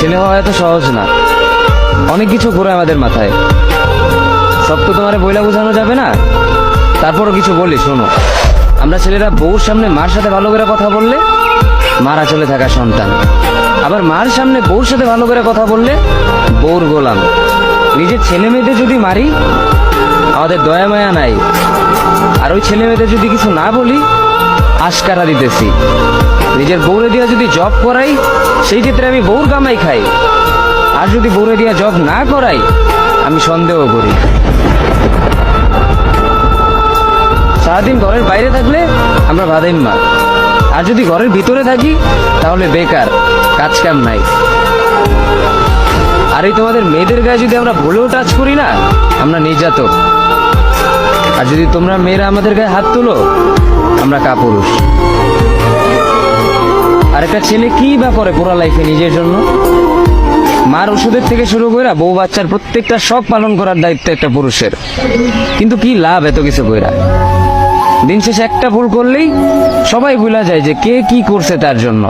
ছেলে হওয়া এত সহজ না, অনেক কিছু ঘুরে আমাদের মাথায়। সব তো তোমার বইলা বোঝানো যাবে না, তারপরও কিছু বলি শোনো। আমরা ছেলেরা বউর সামনে মার সাথে ভালো করে কথা বললে মারা চলে থাকা সন্তান, আবার মার সামনে বউর সাথে ভালো করে কথা বললে বউর গোলাম। নিজের ছেলে মেয়েদের যদি মারি আমাদের দয়া মায়া নাই, আর ওই ছেলে মেয়েদের যদি কিছু না বলি আশকারা দিতেছি। নিজের বউরে দিয়া যদি জব করাই সেই ক্ষেত্রে আমি বউর কামাই খাই, আর যদি বউরে দিয়া জব না করাই আমি সন্দেহ করি। সারাদিন ঘরের বাইরে থাকলে আমরা ভাদাইম্মা, আর যদি ঘরের ভিতরে থাকি তাহলে বেকার, কাজ কাম নাই। আর এই তোমাদের মেয়েদের গায়ে যদি আমরা ভুলেও টাচ করি না আমরা নির্যাতক, আর যদি তোমরা মেয়েরা আমাদের গায়ে হাত তুলো আমরা কাপুরুষ। আর একটা ছেলে কি বা করে পুরো লাইফে নিজের জন্য? মার ওষুধের থেকে শুরু করে বউ বাচ্চার প্রত্যেকটা শখ পালন করার দায়িত্ব একটা পুরুষের। কিন্তু কি লাভ এত কিছু কইরা? দিন শেষে একটা ভুল করলেই সবাই ভুলা যায় যে কে কি করছে তার জন্য।